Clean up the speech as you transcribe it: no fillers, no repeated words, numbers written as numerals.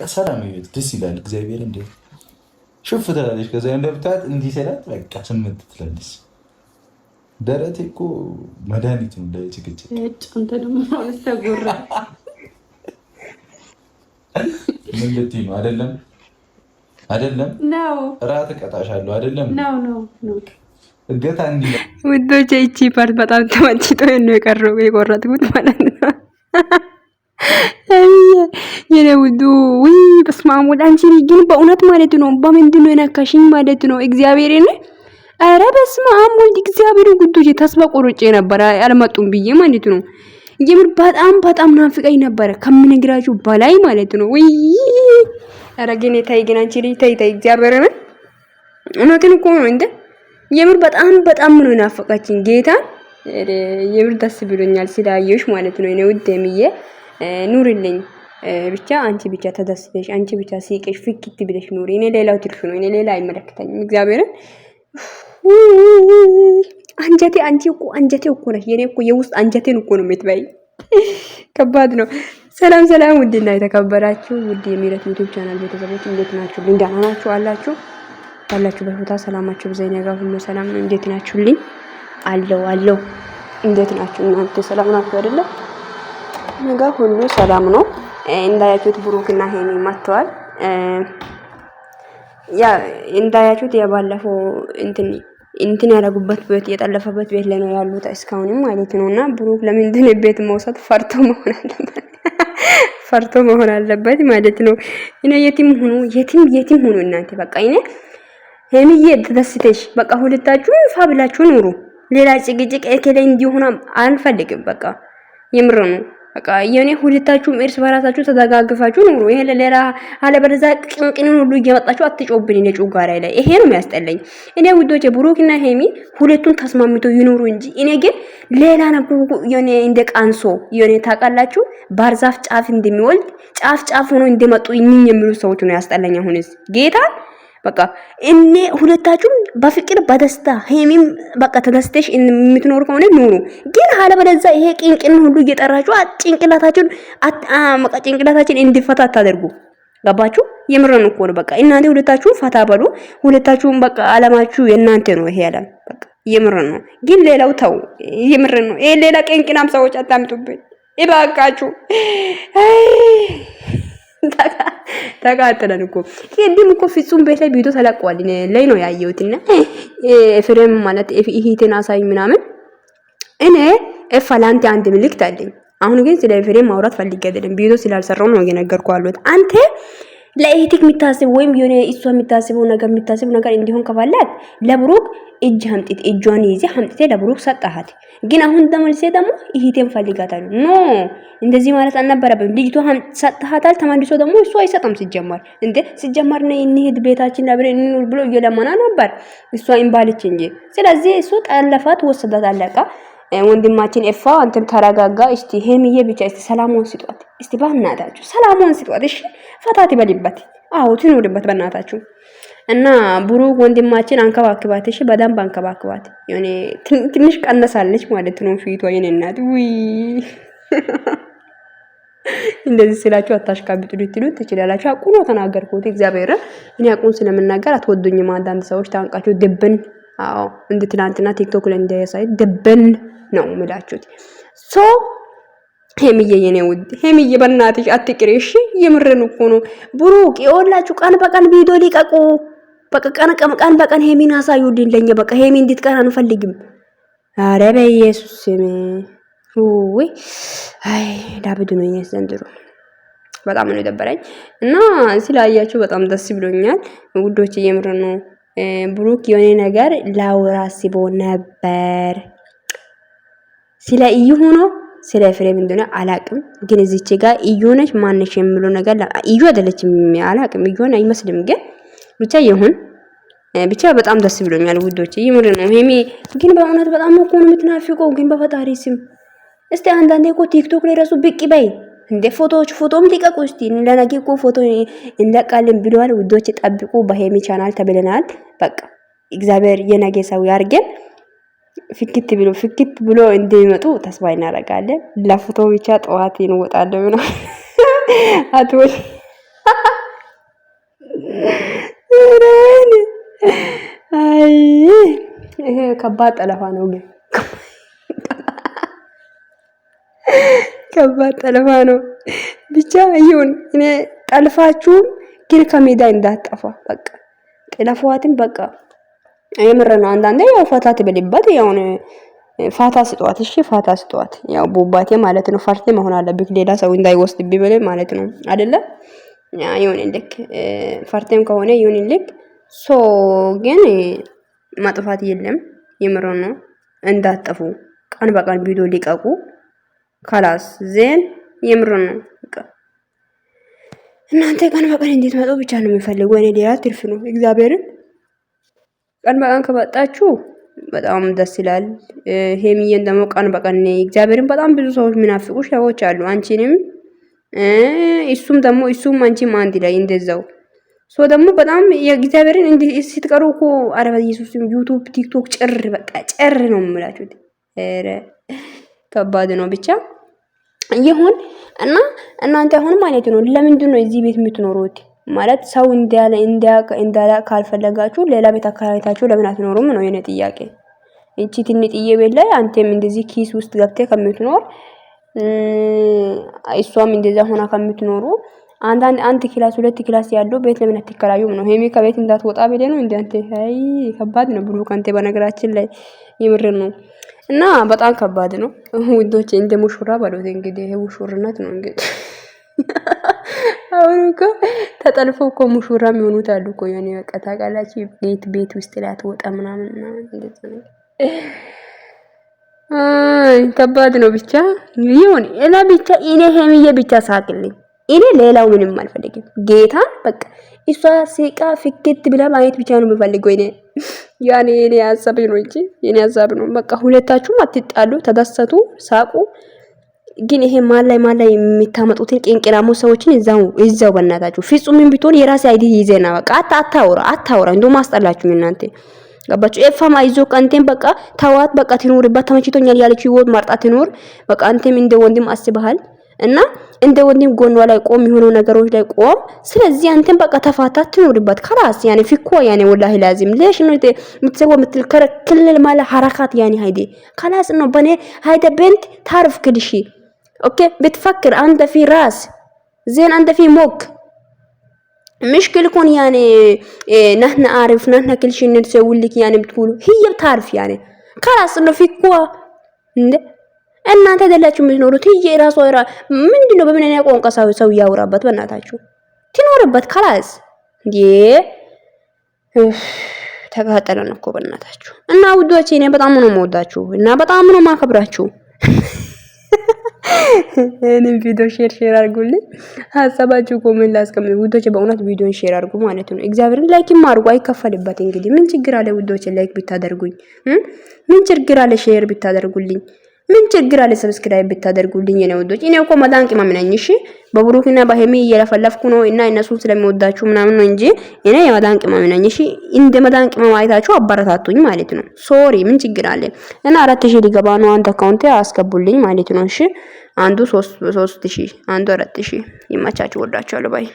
ሰላም ይሁት ደስ ይላል። እግዚአብሔር እንደ ሽፍ ትላለች። ከዛ እንደምታት እንዲህ ስላት በቃ ስምንት ትላለች። ደረቴ እኮ መድኃኒት ነው ለጭቅጭቅ። አንተ ደግሞ ተጎራ ምን ልትይ ነው? አይደለም አይደለም ነው እራት እቀጣሻለሁ። አይደለም ነው እገታ እንዲህ ውዶቼ፣ ይቺ ፓርት በጣም ተመችቶኝ ነው የቆረጥኩት ማለት ነው። የኔ ውዱ ወይ በስመ አብ ወልድ፣ አንቺ ግን በእውነት ማለት ነው በምንድን ነው የነካሽኝ ማለት ነው? እግዚአብሔርን ኧረ በስመ አብ ወልድ እግዚአብሔር ጉዶቼ፣ ተስፋ ቆርጬ ነበረ አልመጡም ብዬ ማለት ነው። የምር በጣም ናፍቀኝ ነበረ ከምነግራችሁ በላይ ማለት ነው። ወይ ኧረ ግን ተይ ግን አንቺ ልጅ ተይ እግዚአብሔርን እውነትን እኮ ነው እንዴ! የምር በጣም ነው ናፈቃችኝ ጌታ። የምር ደስ ብሎኛል ስላየሽ ማለት ነው። እኔ ውድ የሚዬ ኑርልኝ ብቻ አንቺ ብቻ ተደስተሽ አንቺ ብቻ ሲቀሽ ፍክት ብለሽ ኑሪ። እኔ ሌላው ትርፍ ነው። እኔ ሌላ አይመለከተኝም። እግዚአብሔርን አንጀቴ እኮ ነሽ። የኔ እኮ የውስጥ አንጀቴን እኮ ነው የምትበይ። ከባድ ነው። ሰላም ውድና የተከበራችሁ ውድ የሚረት ዩቲዩብ ቻናል ቤተሰቦች እንዴት ናችሁ? ደህና ናችሁ አላችሁ? ባላችሁበት ቦታ ሰላማችሁ ብዛይ ነገር ሁሉ ሰላም ነው። እንዴት ናችሁልኝ? አለው እንዴት ናችሁ እናንተ? ሰላም ናችሁ አይደለ? ነገር ሁሉ ሰላም ነው። እንዳያችሁት ብሩክና ሄሚ መጥተዋል። ያ እንዳያችሁት የባለፈው እንትን ያደረጉበት ቤት የጠለፈበት ቤት ላይ ነው ያሉት እስካሁንም ማለት ነውና ብሩክ ለምንድን ቤት መውሰድ ፈርቶ መሆን አለበት ማለት ነው። እኔ የትም ሁኑ እናንተ በቃ እኔ ሄሚዬ ተደስተሽ በቃ ሁለታችሁ ፋብላችሁ ኑሩ። ሌላ ጭቅጭቅ ከላይ እንዲሆን አልፈልግም። በቃ የምር ነው። በቃ የኔ ሁለታችሁም እርስ በራሳችሁ ተደጋግፋችሁ ኑሩ። ይሄ ሌላ አለበለዛ ቅንቅንን ሁሉ እየመጣችሁ አትጮብኝ ለጩጋራ ላይ። ይሄ ነው የሚያስጠላኝ። እኔ ውዶቼ ብሩክና ሄሚ ሁለቱን ተስማምተው ይኑሩ እንጂ እኔ ግን ሌላ ነው የኔ እንደ ቃንሶ የኔ ታውቃላችሁ ባርዛፍ ጫፍ እንደሚወልድ ጫፍ ሆኖ እንደመጡ እኝኝ የሚሉ ሰዎች ነው ያስጠላኝ። አሁንስ ጌታ በቃ እኔ ሁለታችሁም በፍቅር በደስታ ሄሚም በቃ ተደስተሽ የምትኖር ከሆነ ኑሩ። ግን አለበለዛ ይሄ ቅንቅን ሁሉ እየጠራችሁ ጭንቅላታችን እንዲፈታ አታደርጉ። ገባችሁ? የምረን እኮ ነው። በቃ እናንተ ሁለታችሁም ፈታ በሉ። ሁለታችሁም በቃ አለማችሁ የእናንተ ነው። ይሄ አለም በቃ የምረን ነው። ግን ሌላው ተው። የምረን ነው። ይሄ ሌላ ቅንቅናም ሰዎች አታምጡብኝ ይባካችሁ። ተቃጠለን እኮ ይሄድም እኮ ፍጹም ቤት ላይ ቪዲዮ ተለቋል ላይ ነው ያየሁትና ፍሬም ማለት ይሄትን አሳይ ምናምን እኔ ፈላንቴ አንድ ምልክት አለኝ። አሁን ግን ስለ ፍሬም ማውራት ፈልጌ አይደለም ቪዲዮ ስላልሰራው ነው የነገርኩህ አሉት። አንተ ለኢቲክ የሚታስብ ወይም የሆነ እሷ የሚታስበው ነገር እንዲሆን ከፈለግ ለብሩክ እጇን ይዘህ አምጥተህ ለብሩክ ሰጣሃት። ግን አሁን ተመልሰ ደግሞ ይሄን ፈልጋታል። ኖ እንደዚህ ማለት አልነበረብም። ልጅቷ ሰጣሃታል። ተመልሶ ደግሞ እሷ አይሰጣም። ሲጀመር ነው እንሂድ ቤታችን አብረን እንኑር ብሎ እየለመና ነበር። እሷ እንባልች እንጂ ስለዚህ እሱ ጠለፋት፣ ወሰዳት፣ አለቃ። ወንድማችን ኤፋ አንተም ተረጋጋ። እስቲ ሄሚዬ ብቻ እስቲ ሰላሙን ስጧት። እስቲ በእናታችሁ ሰላሙን ስጧት። እሺ ፈታት ይበልበት። አዎ ትኑርበት በእናታችሁ። እና ብሩክ ወንድማችን አንከባክባት። እሺ በደንብ አንከባክባት። የኔ ትንሽ ቀነሳለች ማለት ነው ፊቷ። የኔ እናት ውይ እንደዚህ ስላችሁ አታሽካብጡ ልትሉ ትችላላችሁ። አቁኖ ተናገርኩት። እግዚአብሔር እኔ አቁን ስለምናገር አትወዱኝም አንዳንድ ሰዎች ታንቃችሁ ድብን። አዎ እንደ ትናንትና ቲክቶክ ላይ እንደያሳይ ድብን ነው የምላችሁት። ሶ ሄሚዬ የኔ ውድ ሄሚዬ በእናትሽ አትቅሪ እሺ። የምርን እኮ ነው ብሩክ ይወላችሁ ቀን በቀን ቪዲዮ ሊቀቁ። በቃ ቀን በቀን ሄሚን አሳዩልኝ ለኛ። በቃ ሄሚ እንድትቀር አንፈልግም። አረ በኢየሱስ ስም ወይ አይ ዳብድ ነው ዘንድሮ በጣም ነው የደበረኝ። እና ስላያችሁ በጣም ደስ ብሎኛል ውዶች። የምር ነው ብሩክ የሆነ ነገር ላውራ አስቦ ነበር ስለ እዩ ሆኖ ስለ ፍሬም እንደሆነ አላቅም። ግን እዚች ጋር እዩ ነች ማነሽ የሚለው ነገር እዩ አይደለችም አላቅም። እዩ አይመስልም ግን ብቻ ይሁን ብቻ በጣም ደስ ብሎኛል ውዶች። ይምር ነው ሄሚ ግን በእውነት በጣም እኮ ነው የምትናፍቀው። ግን በፈጣሪ ስም እስቲ አንዳንዴ እኮ ቲክቶክ ላይ ራሱ ብቅ በይ እንደ ፎቶም ሊቀቁ እስቲ። ለነገ እኮ ፎቶ እንለቃለን ብለዋል ውዶች። ጠብቁ በሄሚ ቻናል ተብለናል። በቃ እግዚአብሔር የነገ ሰው ያርገን። ፍክት ብሎ እንደሚመጡ ተስፋ እናደርጋለን። ለፎቶ ብቻ ጠዋት እንወጣለን ነው አትወይ አይ ይሄ ከባድ ጠለፋ ነው ግን ከባድ ጠለፋ ነው። ብቻ ይሁን እኔ ጠልፋችሁ ግን ከሜዳ እንዳጠፋ በቃ ጠለፏትን በቃ የምር ነው። አንዳንዴ ያው ፈታ ትበልበት ያው ፋታ ስጧት። እሺ ፋታ ስጧት። ያው ቡባቴ ማለት ነው። ፈርቴ መሆን አለብክ ሌላ ሰው እንዳይወስድብኝ ብለ ማለት ነው አይደለ? ይሁን ልክ ፈርቴም ከሆነ ይሁን ልክ ሶ ግን ማጥፋት የለም። የምር ነው። እንዳጠፉ ቀን በቀን ቪዲዮ ሊቀቁ ካላስ ዜን የምር ነው። በቃ እናንተ ቀን በቀን እንዴት መጣው ብቻ ነው የሚፈልገው። እኔ ሌላ ትርፍ ነው እግዚአብሔርን ቀን በቀን ከመጣችሁ በጣም ደስ ይላል። ሄሚዬን ደግሞ ቀን በቀን እግዚአብሔርን በጣም ብዙ ሰዎች ምናፍቁ ሰዎች አሉ። አንቺንም እሱም አንቺም አንድ ላይ እንደዛው ሶ ደግሞ በጣም የእግዚአብሔርን እንዴ ስትቀሩ እኮ አረባ ኢየሱስ ዩቲዩብ ቲክቶክ ጭር በቃ ጭር ነው የምላችሁት። ኧረ ከባድ ነው ብቻ ይሁን እና እናንተ አሁን ማለት ነው ለምንድን ነው እዚህ ቤት የምትኖሩት? ማለት ሰው እንዳላ ካልፈለጋችሁ ሌላ ቤት አከራይታችሁ ለምን አትኖሩም ነው የኔ ጥያቄ። እቺ ትንጥዬ ቤት ላይ አንተም እንደዚህ ኪስ ውስጥ ገብተህ ከምትኖር እሷም እንደዛ ሆና ከምትኖሩ አንድ ክላስ ሁለት ክላስ ያለው ቤት ለምን አትከራዩም ነው? ሄሚ ከቤት እንዳትወጣ ብለ ነው እንዴ አንተ? አይ ከባድ ነው ብሩ ካንተ በነገራችን ላይ ይምር ነው እና በጣም ከባድ ነው ውዶቼ። እንደ ሙሽራ ባሉት እንግዲህ ይሄ ሙሽርነት ነው እንግዲህ አሁን እኮ ተጠልፎ እኮ ሙሽራ የሚሆኑት አሉ እኮ የኔ በቃ ታውቃላችሁ። ቤት ውስጥ ላይ አትወጣ ምናምን እንደዛ ነው። አይ ከባድ ነው ብቻ ይሁን። እኔ ሄሚዬ ብቻ ሳቅልኝ። እኔ ሌላው ምንም አልፈልግም። ጌታን በቃ እሷ ሲቃ ፍክት ብላ ማየት ብቻ ነው የምፈልገው። እኔ ሀሳብ ነው እንጂ የኔ ሀሳብ ነው። በቃ ሁለታችሁም አትጣሉ፣ ተደሰቱ፣ ሳቁ። ግን ይሄ ማል ላይ የሚታመጡትን ቄንቄራሞ ሰዎችን እዛው በእናታችሁ ፍጹምን ቢሆን የራሴ አይዲ ይዘና በቃ አታውራ እንደው ማስጠላችሁ እናንተ ገባችሁ? ኤፋማ ይዞ አንተም በቃ ተዋት በቃ ትኖርባት ተመችቶኛል ያለች ህይወት ማርጣ ትኖር በቃ አንተም እንደ ወንድም አስበሃል እና እንደ ወንድም ጎኗ ላይ ቆም የሆኑ ነገሮች ላይ ቆም። ስለዚህ አንተም በቃ ተፋታት ትኖርባት خلاص يعني فيكو يعني والله لازم ليش انه متسوى مثل كل المال حركات يعني هيدي خلاص انه بني هيدا بنت تعرف كل شيء اوكي بتفكر عندها في راس زين عندها في مخ مشكلة يكون يعني نحن عارف نحن كل شيء نسوي لك يعني بتقولوا هي بتعرف يعني خلاص انه فيكو እናንተ አይደላችሁ የምትኖሩት ይሄ ራሱ ምንድነው? በምን አይነት ቋንቋ ሰው ያወራበት በእናታችሁ ትኖርበት خلاص እንዴ ተጋጠለን እኮ በእናታችሁ። እና ውዶቼ እኔ በጣም ነው የምወዳችሁ እና በጣም ነው ማከብራችሁ። እኔን ቪዲዮ ሼር አድርጉልኝ። ሀሳባችሁ ኮሜንት ላይ አስቀምጡ ውዶቼ። በእውነት ቪዲዮን ሼር አድርጉ ማለት ነው። እግዚአብሔርን ላይክም አድርጉ አይከፈልበት። እንግዲህ ምን ችግር አለ ውዶቼ? ላይክ ብታደርጉኝ ምን ችግር አለ? ሼር ብታደርጉልኝ ምን ችግር አለ? ሰብስክራይብ ብታደርጉልኝ ነው ውዶች። እኔ እኮ መዳን ቅመም ነኝ። እሺ በብሩክና በሄሚ እየለፈለፍኩ ነው እና እነሱን ስለሚወዳችሁ ምናምን ነው እንጂ እኔ የመዳን ቅመም ነኝ። እሺ እንደ መዳን ቅመም አይታችሁ አባረታቱኝ ማለት ነው። ሶሪ ምን ችግር አለ? እና 4000 ሊገባ ነው አንተ አካውንት አስገቡልኝ ማለት ነው። እሺ አንዱ 3000 አንዱ 4000 ይመቻችሁ። ወዳችኋለሁ ባይ